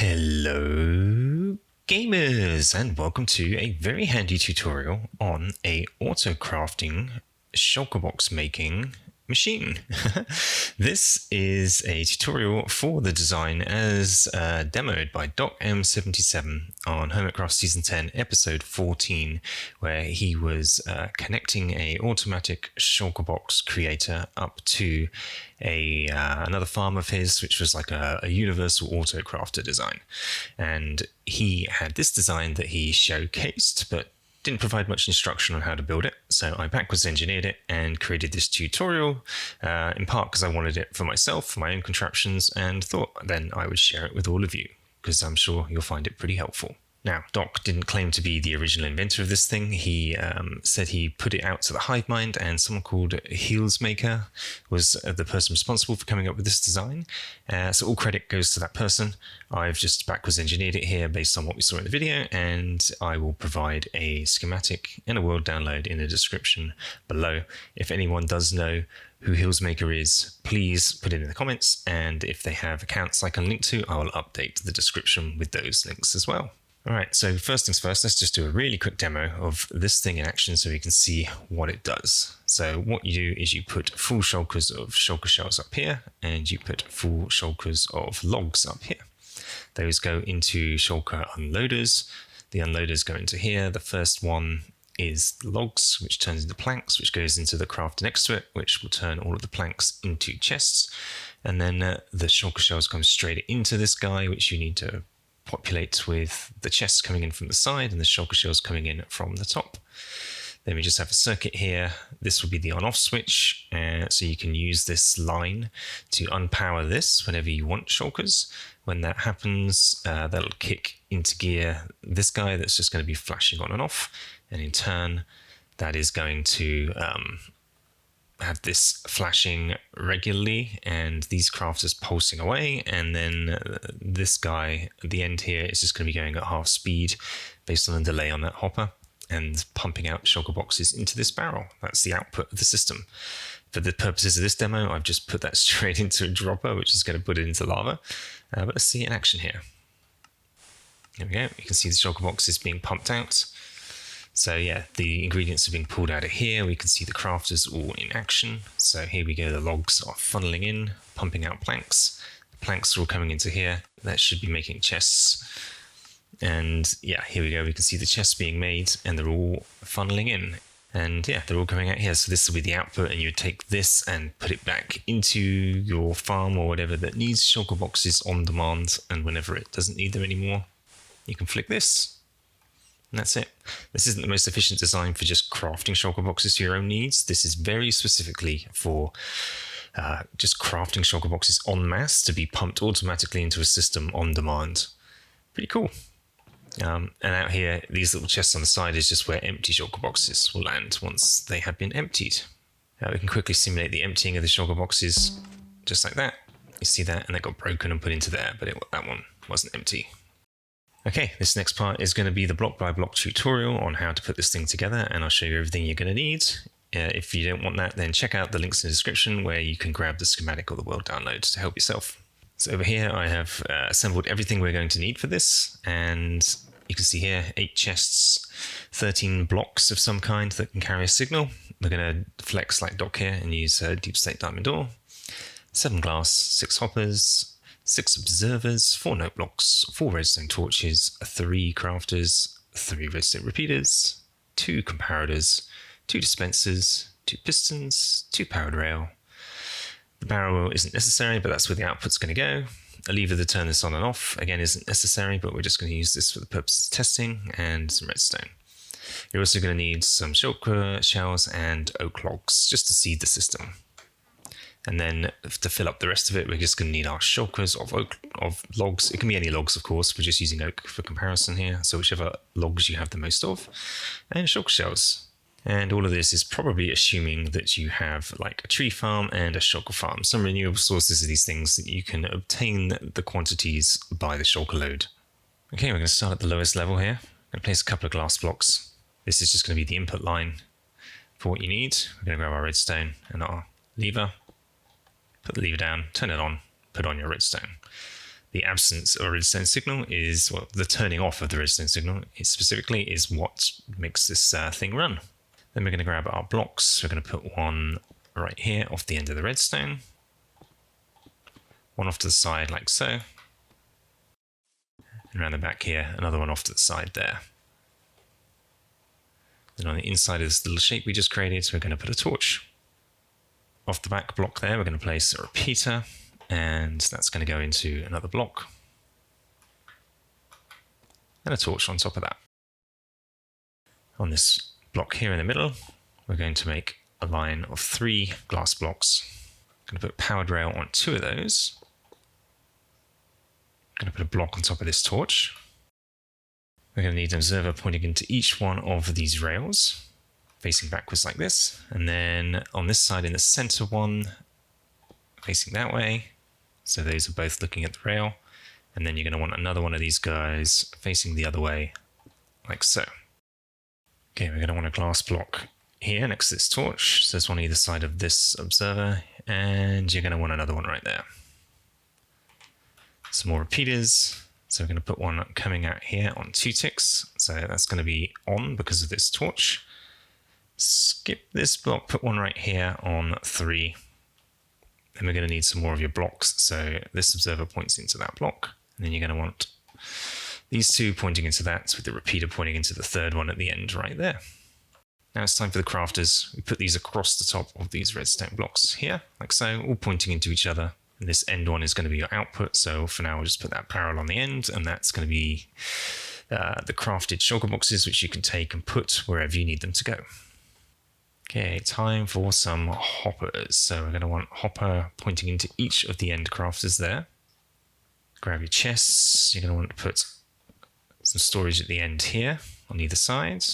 Hello gamers, and welcome to a very handy tutorial on a auto crafting shulker box making machine. This is a tutorial for the design as demoed by DocM77 on Hermitcraft Season 10 Episode 14, where he was connecting a automatic shulker box creator up to another farm of his, which was like a universal auto crafter design. And he had this design that he showcased, but didn't provide much instruction on how to build it, so I backwards engineered it and created this tutorial, in part because I wanted it for myself, for my own contraptions, and thought then I would share it with all of you, because I'm sure you'll find it pretty helpful. Now, Doc didn't claim to be the original inventor of this thing. He said he put it out to the hive mind, and someone called Heelsmaker was the person responsible for coming up with this design. So all credit goes to that person. I've just backwards engineered it here based on what we saw in the video, and I will provide a schematic and a world download in the description below. If anyone does know who Heelsmaker is, please put it in the comments, and if they have accounts I can link to, I will update the description with those links as well. Alright, so first things first, let's just do a really quick demo of this thing in action so you can see what it does. So what you do is you put full shulkers of shulker shells up here, and you put full shulkers of logs up here. Those go into shulker unloaders. The unloaders go into here. The first one is logs, which turns into planks, which goes into the crafter next to it, which will turn all of the planks into chests. And then the shulker shells come straight into this guy, which you need to populate with the chests coming in from the side and the shulker shells coming in from the top. Then we just have a circuit here. This will be the on-off switch, so you can use this line to unpower this whenever you want shulkers. When that happens, that'll kick into gear this guy that's just going to be flashing on and off, and in turn that is going to have this flashing regularly and these crafters pulsing away, and then this guy at the end here is just going to be going at half speed based on the delay on that hopper and pumping out shulker boxes into this barrel. That's the output of the system. For the purposes of this demo, I've just put that straight into a dropper, which is going to put it into lava. But let's see it in action here. There we go. You can see the shulker boxes being pumped out. So yeah, the ingredients are being pulled out of here. We can see the crafters all in action. So here we go, the logs are funneling in, pumping out planks. The planks are all coming into here. That should be making chests. And yeah, here we go, we can see the chests being made and they're all funneling in. And yeah, they're all coming out here. So this will be the output, and you would take this and put it back into your farm or whatever that needs shulker boxes on demand. And whenever it doesn't need them anymore, you can flick this. And that's it. This isn't the most efficient design for just crafting shulker boxes to your own needs. This is very specifically for just crafting shulker boxes en masse to be pumped automatically into a system on demand. Pretty cool. And out here, these little chests on the side is just where empty shulker boxes will land once they have been emptied. We can quickly simulate the emptying of the shulker boxes just like that. You see that, and they got broken and put into there, but that one wasn't empty. Okay, this next part is going to be the block by block tutorial on how to put this thing together, and I'll show you everything you're going to need. If you don't want that, then check out the links in the description where you can grab the schematic or the world download to help yourself. So over here I have assembled everything we're going to need for this, and you can see here 8 chests, 13 blocks of some kind that can carry a signal. We're going to flex like Doc here and use deep slate diamond ore, 7 glass, 6 hoppers, 6 observers, 4 note blocks, 4 redstone torches, 3 crafters, 3 redstone repeaters, 2 comparators, 2 dispensers, 2 pistons, 2 powered rail. The barrel isn't necessary, but that's where the output's going to go. A lever to turn this on and off, again, isn't necessary, but we're just going to use this for the purposes of testing, and some redstone. You're also going to need some shulker shells and oak logs, just to seed the system. And then to fill up the rest of it, we're just going to need our shulkers of logs. It can be any logs, of course. We're just using oak for comparison here, so whichever logs you have the most of. And shulker shells. And all of this is probably assuming that you have like a tree farm and a shulker farm. Some renewable sources of these things that you can obtain the quantities by the shulker load. Okay, we're going to start at the lowest level here. I'm going to place a couple of glass blocks. This is just going to be the input line for what you need. We're going to grab our redstone and our lever. Put the lever down, turn it on, put on your redstone. The absence of a redstone signal is, well, the turning off of the redstone signal specifically is what makes this thing run. Then we're going to grab our blocks. We're going to put one right here off the end of the redstone, one off to the side like so, and around the back here, another one off to the side there. Then on the inside of this little shape we just created, we're going to put a torch. Off the back block there, we're going to place a repeater, and that's going to go into another block. And a torch on top of that. On this block here in the middle, we're going to make a line of 3 glass blocks. I'm going to put a powered rail on 2 of those. I'm going to put a block on top of this torch. We're going to need an observer pointing into each one of these rails, facing backwards like this. And then on this side in the center one, facing that way. So those are both looking at the rail. And then you're going to want another one of these guys facing the other way, like so. Okay, we're going to want a glass block here next to this torch. So there's one either side of this observer, and you're going to want another one right there. Some more repeaters. So we're going to put one coming out here on 2 ticks. So that's going to be on because of this torch. Skip this block, put one right here on 3. Then we're going to need some more of your blocks. So this observer points into that block. And then you're going to want these 2 pointing into that, with the repeater pointing into the 3rd one at the end right there. Now it's time for the crafters. We put these across the top of these redstone blocks here, like so, all pointing into each other. And this end one is going to be your output. So for now, we'll just put that barrel on the end, and that's going to be the crafted shulker boxes, which you can take and put wherever you need them to go. Okay, time for some hoppers. So we're going to want hopper pointing into each of the end crafters there. Grab your chests. You're going to want to put some storage at the end here on either side.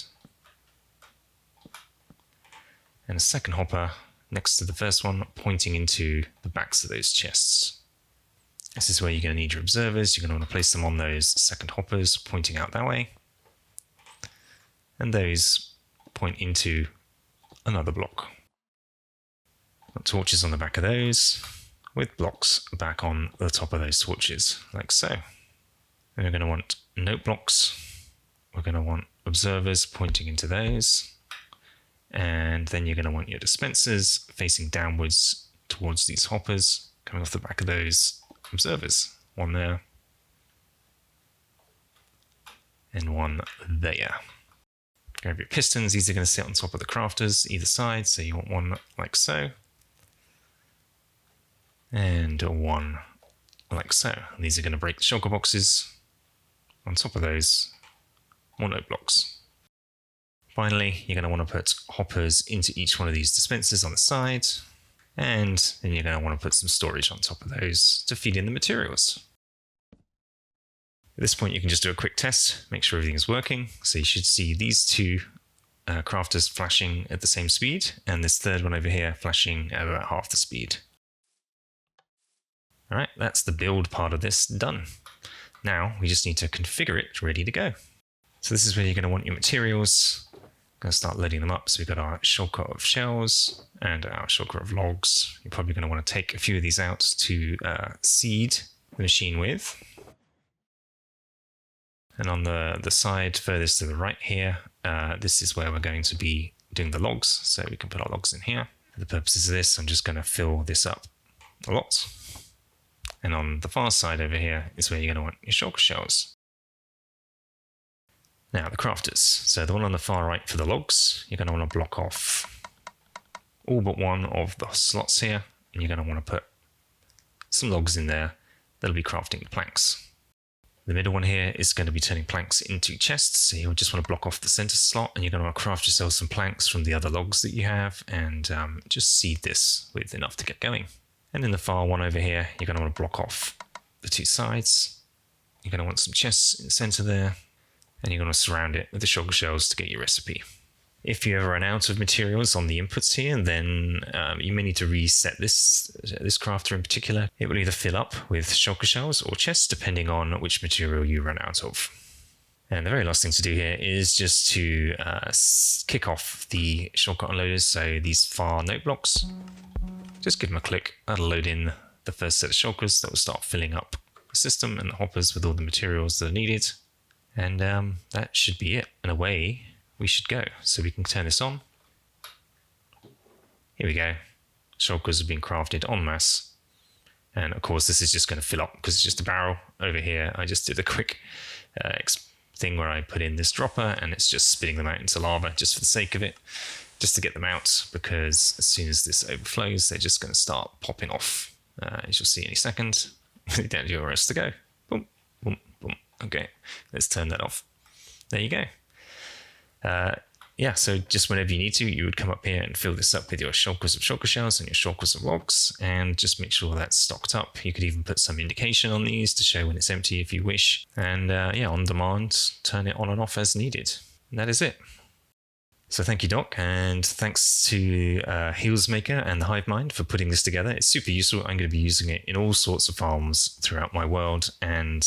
And a second hopper next to the first one, pointing into the backs of those chests. This is where you're going to need your observers. You're going to want to place them on those second hoppers, pointing out that way. And those point into another block. Got torches on the back of those, with blocks back on the top of those torches, like so. And we're going to want note blocks. We're going to want observers pointing into those. And then you're going to want your dispensers facing downwards towards these hoppers, coming off the back of those observers. One there. And one there. Grab your pistons. These are going to sit on top of the crafters, either side. So you want one like so. And one like so. And these are going to break the shulker boxes. On top of those, more note blocks. Finally, you're going to want to put hoppers into each one of these dispensers on the side, and then you're going to want to put some storage on top of those to feed in the materials. At this point, you can just do a quick test, make sure everything is working. So you should see these 2 crafters flashing at the same speed, and this 3rd one over here flashing at about half the speed. All right, that's the build part of this done. Now we just need to configure it ready to go. So this is where you're going to want your materials. Going to start loading them up. So we've got our shulker of shells and our shulker of logs. You're probably going to want to take a few of these out to seed the machine with. And on the side furthest to the right here, this is where we're going to be doing the logs. So we can put our logs in here. For the purposes of this, I'm just going to fill this up a lot. And on the far side over here is where you're going to want your shulker shells. Now the crafters. So the one on the far right for the logs, you're going to want to block off all but one of the slots here, and you're going to want to put some logs in there that'll be crafting the planks. The middle one here is going to be turning planks into chests, so you'll just want to block off the center slot, and you're going to want to craft yourself some planks from the other logs that you have, and just seed this with enough to get going. And in the far one over here, you're going to want to block off the 2 sides. You're going to want some chests in the center there, and you're going to surround it with the shulker shells to get your recipe. If you ever run out of materials on the inputs here, then you may need to reset this crafter in particular. It will either fill up with shulker shells or chests, depending on which material you run out of. And the very last thing to do here is just to kick off the shulker unloaders, so these far note blocks. Just give them a click, that'll load in the first set of shulkers that will start filling up the system and the hoppers with all the materials that are needed. And that should be it. And away we should go. So we can turn this on. Here we go. Shulkers have been crafted en masse. And of course, this is just going to fill up because it's just a barrel. Over here, I just did a quick thing where I put in this dropper and it's just spitting them out into lava just for the sake of it, just to get them out, because as soon as this overflows, they're just going to start popping off. As you'll see any second, down to your rest to go. Boom, boom, boom. Okay, let's turn that off. There you go. Yeah, so just whenever you need to, you would come up here and fill this up with your shulkers of shulker shells and your shulkers of logs, and just make sure that's stocked up. You could even put some indication on these to show when it's empty if you wish. And yeah, on demand, turn it on and off as needed. And that is it. So thank you, Doc, and thanks to Healsmaker and the Hivemind for putting this together. It's super useful. I'm going to be using it in all sorts of farms throughout my world and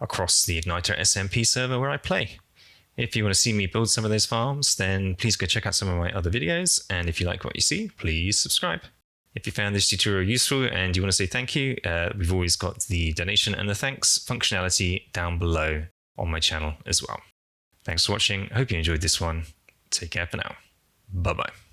across the Igniter SMP server where I play. If you want to see me build some of those farms, then please go check out some of my other videos. And if you like what you see, please subscribe. If you found this tutorial useful and you want to say thank you, we've always got the donation and the thanks functionality down below on my channel as well. Thanks for watching. I hope you enjoyed this one. Take care for now. Bye-bye.